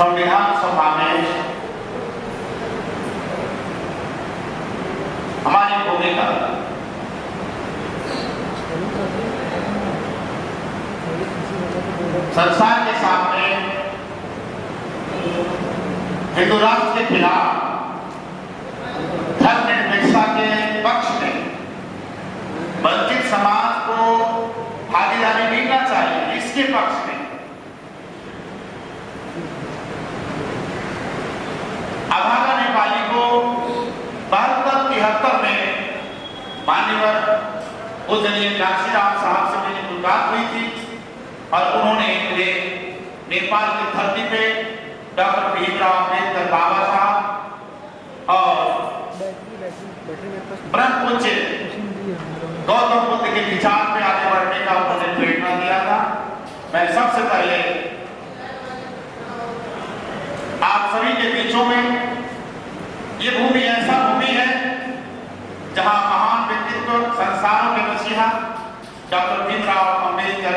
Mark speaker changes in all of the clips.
Speaker 1: संविधान सभा में हमारी भूमिका संसार के सामने हिंदू राष्ट्र के खिलाफ, धर्मनिरपेक्षता के पक्ष में वंचित समाज को भागीदारी मिलना चाहिए, इसके पक्ष में अभागा नेपाली को 72-73 में मान्यवर पूजनीय काशीराम साहब से मेरी मुलाकात हुई थी और उन्होंने मुझे नेपाल की धरती पे डॉक्टर भीमराव अम्बेडकर बाबा साहब और ब्रह्मपुत्र गौतम बुद्ध के विचार पे आगे बढ़ने का मुझे प्रेरणा दिया था। मैं सबसे पहले आप सभी के बीचों में, ये भूमि ऐसा भूमि है जहां महान व्यक्तित्व, संस्थानों के मसीहा डॉक्टर भीमराव अम्बेडकर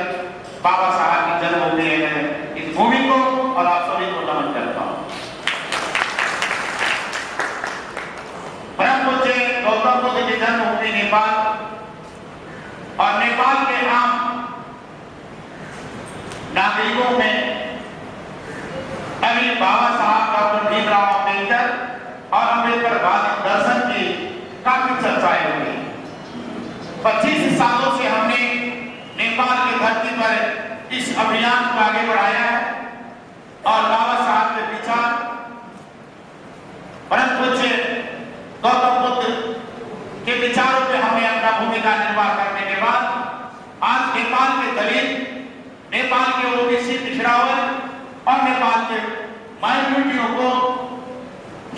Speaker 1: बाबा साहब की जन्मभूमि है। इस भूमि को और आप सभी को नमन करता हूं। ब्रह्मपुत्र गौतम बुद्ध की जन्मभूमि नेपाल और नेपाल के आम नागरिकों में अभी बाबा साहब डॉक्टर भीमराव अम्बेडकर और अम्बेडकरवादी दर्शन की काफी चर्चाएं हुई। 25 सालों से हमने नेपाल की धरती पर इस अभियान को आगे बढ़ाया है और बाबा साहब के विचार, ब्रह्मपुत्र गौतम बुद्ध के विचारों पे हमने अपना भूमिका निर्वाह करने के बाद आज नेपाल के दलित, नेपाल के ओबीसी पिछड़ा वर्ग और नेपाल के माइनॉरिटियों को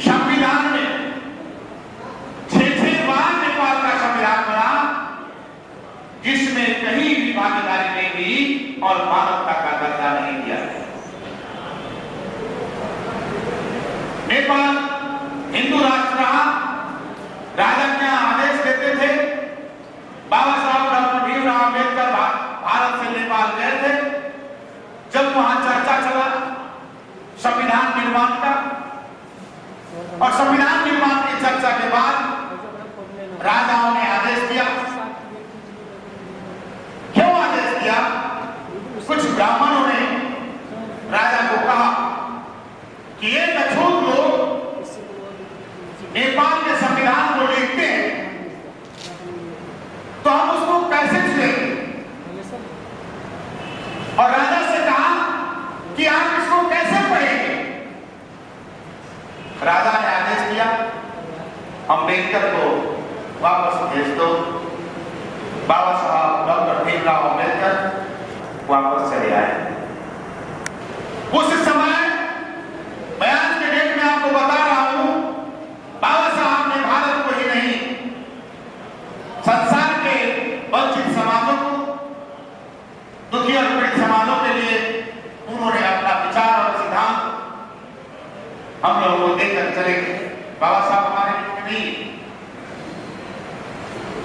Speaker 1: संविधान में 6 बार नेपाल का संविधान बना, जिसमें कहीं भी भागीदारी नहीं दी और मानवता का दर्जा नहीं दिया। नेपाल हिंदू राष्ट्र रहा, राजा क्या आदेश देते थे। बाबा साहब डॉक्टर भीमराव अम्बेडकर भारत से नेपाल गए थे। जब वहां चर्चा चला संविधान निर्माण का और संविधान निर्माण की चर्चा के बाद राजाओं ने आदेश दिया। क्यों आदेश दिया? कुछ ब्राह्मणों ने राजा को कहा कि ये अछूत लोग नेपाल के संविधान को लिखते हैं तो हम उसको कैसे छुएंगे? और राजा से कहा कि आप इसको कैसे पढ़ेंगे? राजा ने आदेश दिया अम्बेडकर को वापस भेज दो। बाबा साहब डॉक्टर भीमराव अम्बेडकर वापस चले आए। उस समय मैं आज के डेट में आपको बता रहा हूं, बाबा साहब ने भारत को ही नहीं, संसार के वंचित समाजों को, दुखी और पीड़ित समाजों के लिए उन्होंने अपना विचार और सिद्धांत हम लोगों को देकर चले गए। बाबा साहब हमारे बीच में नहीं।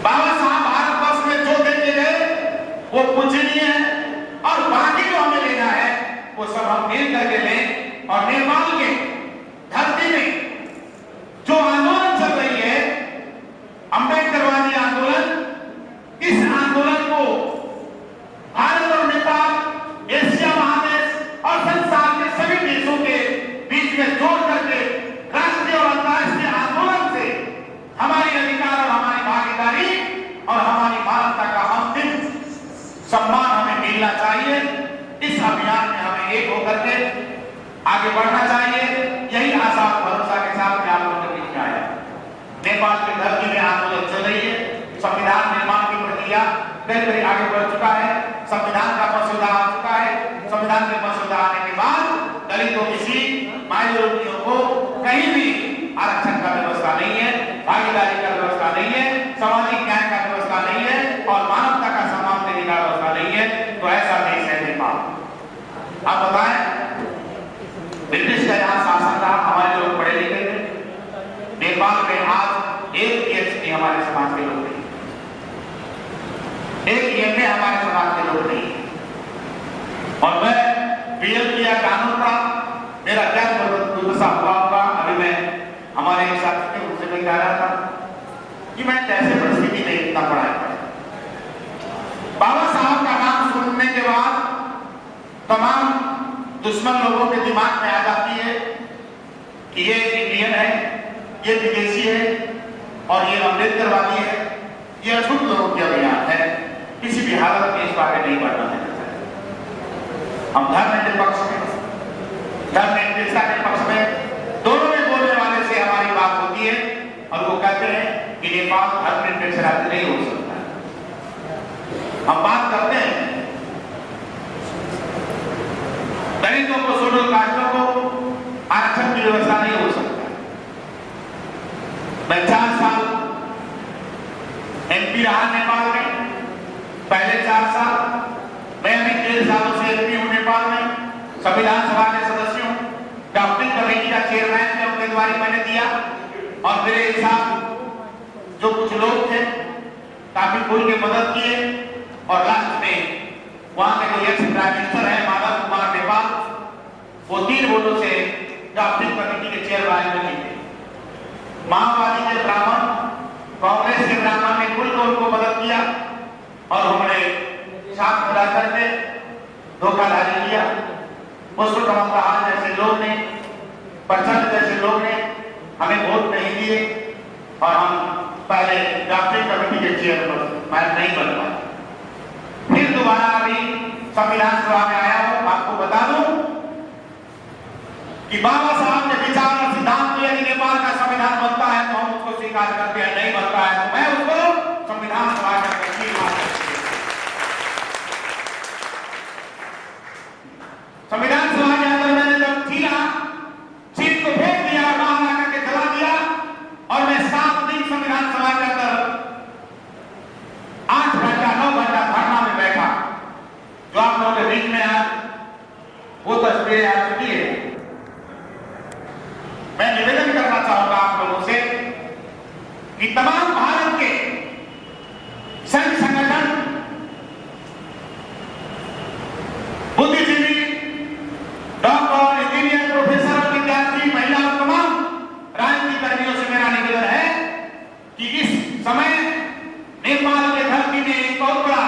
Speaker 1: बाबा साहब भारतवर्ष में जो देके गए वो पूजनीय है और बाकी जो हमें लेना है वो सब हम मिल करके लें। और नेपाल के धरती में जो आंदोलन चल रही है, अम्बेडकरवादी आंदोलन, इस आंदोलन को भारत और नेपाल, एशिया महादेश और संसार के सभी देशों के बीच में जोड़ करके राष्ट्रीय और अंतर्राष्ट्रीय आंदोलन से हमारी अधिकार और हमारी भागीदारी और हमारी मानवता का अंतिम सम्मान हमें मिलना चाहिए। इस अभियान में हमें एक होकर के आगे बढ़ना चाहिए। यही आशा और भरोसा के साथ मैं आप लोगों के बीच में आया। नेपाल की धरती में आंदोलन चल रही है। संविधान निर्माण की प्रक्रिया कई आगे बढ़ चुका है। संविधान का मसौदा आ चुका है। संविधान के मसौदा आने के बाद दलितों, किसी माइनॉरिटियों को कहीं भी आरक्षण का व्यवस्था नहीं है, भागीदारी का व्यवस्था नहीं है, सामाजिक न्याय का व्यवस्था नहीं है और मानवता का सम्मान देने का व्यवस्था नहीं है। तो ऐसा देश है नेपाल। आप बताएं, ब्रिटिश का यहाँ शासन रहा, हमारे लोग पढ़े लिखे थे। नेपाल में आज एक PhD हमारे समाज के लोग नहीं, एक MA हमारे समाज के लोग नहीं। और मैं BL किया, कानून पढ़ा, मेरा सा हुआ होगा। अभी मैं हमारे एक साथी थे, उनसे मैं कह रहा था कि मैं कैसे परिस्थिति में इतना पढ़ाई पढ़ा। बाबा साहब का नाम सुनने के बाद तमाम दुश्मन लोगों के दिमाग में आ जाती है कि ये इंडियन है, ये विदेशी है और ये अम्बेडकरवादी है, ये अछूत लोगों के अभियान है। किसी भी हालत में इस बारे नहीं बढ़ना है। हम धर्म के पक्ष में, धर्म निरपेक्षता के पक्ष में, दोनों में बोलने वाले से हमारी बात होती है और वो कहते हैं कि नेपाल धर्म निरपेक्ष राज्य नहीं हो सकता। हम बात करते हैं दलितों को, शेड्यूल कास्टों को आरक्षण की व्यवस्था नहीं हो सकता। मैं 4 साल एमपी रहा नेपाल में, पहले 4 साल मैं अभी 13 सालों से एमपी हूं नेपाल में। संविधान सभा के सदस्य हूं, ड्राफ्टिंग कमेटी का चेयरमैन की उम्मीदवारी मैंने दिया और मेरे साथ जो कुछ लोग थे काफी खुल के मदद किए और लास्ट में वहां के जो एक्स प्राइम मिनिस्टर है माधव कुमार नेपाल, वो 3 वोटों से ड्राफ्टिंग कमेटी के चेयरमैन में जीते। माओवादी के ब्राह्मण, कांग्रेस के ब्राह्मण ने खुलकर उनको मदद किया और हमने साथ मिला करके धोखाधड़ी किया। मुस्लिम कमल जैसे लोग ने, प्रचंड जैसे लोग ने हमें वोट नहीं दिए और हम पहले ड्राफ्टिंग कमेटी के चेयरमैन नहीं बन पाए। फिर दोबारा अभी संविधान सभा में आया हूं। आपको बता दूं कि बाबा साहब के विचार और सिद्धांत में यदि नेपाल का संविधान बनता है तो हम उसको स्वीकार करते हैं, नहीं बनता है तो मैं उसको संविधान सभा का संविधान सभा के अंदर मैंने जब छीना, छीन को फेंक दिया और बाहर आकर के जला दिया और मैं 7 दिन संविधान सभा के अंदर 8 घंटा 9 घंटा धरना में बैठा। जो आप लोगों के बीच में आज वो तस्वीरें आ चुकी है। मैं निवेदन करना चाहूंगा आप लोगों से कि तमाम भारत के संघ संगठन, बुद्धिजीवी, डॉक्टर, इंजीनियर, प्रोफेसर, विद्यार्थी, महिला और तमाम राजनीतिक कर्मियों से मेरा निवेदन है कि इस समय नेपाल के धरती में एक बहुत बड़ा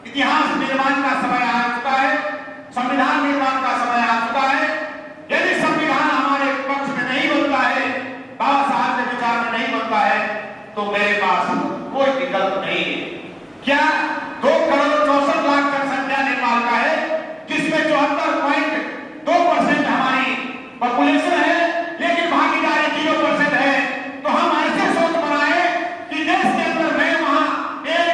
Speaker 1: इतिहास निर्माण का समय आ चुका है, संविधान निर्माण का समय आ चुका है। यदि संविधान हमारे पक्ष में नहीं बनता है, बाबा साहब के विचार में नहीं बनता है, तो मेरे पास कोई विकल्प नहीं है। क्या 2 करोड़ 64 लाख जनसंख्या नेपाल का है, जिसमें 74.2% हमारी पॉपुलेशन है, लेकिन भागीदारी 0% है। तो हम ऐसे सोच बनाए कि देश के अंदर मैं वहां एक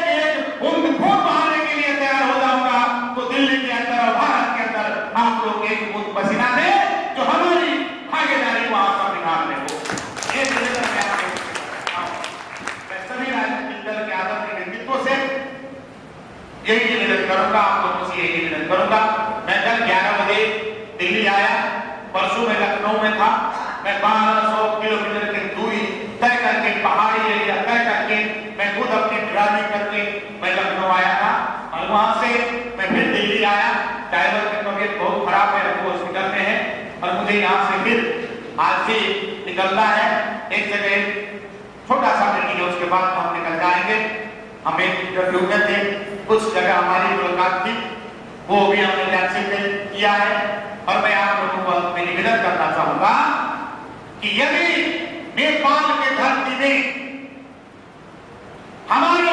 Speaker 1: खून बहाने के लिए तैयार हो जाऊंगा, तो दिल्ली के अंदर और भारत के अंदर आप लोग एक बूंद पसीना दे जो हमारी भागीदारी वहां संविधान में हो। ये निवेदन मैं सभी राजनीतिक दल के आदर के नेतृत्व से यही निवेदन करूंगा, आप लोगों से यही निवेदन करूंगा। मैं कल 11 बजे दिल्ली आया, परसों में लखनऊ में था। मैं 1200 किलोमीटर की दूरी तय करके, पहाड़ी एरिया तय करके, मैं खुद अपनी ड्राइविंग करके मैं लखनऊ आया था और वहां से मैं फिर दिल्ली आया। ड्राइवर की तबीयत बहुत खराब है, वो हॉस्पिटल में है और मुझे यहाँ से फिर आज से निकलना है। एक जगह छोटा सा मीटिंग है, उसके बाद हम निकल जाएंगे। हमें इंटरव्यू में थे, कुछ जगह हमारी मुलाकात थी, वो भी हमने कैंसिल किया है। और मैं आप लोगों को निवेदन करना चाहूंगा कि यदि नेपाल के धरती में हमारे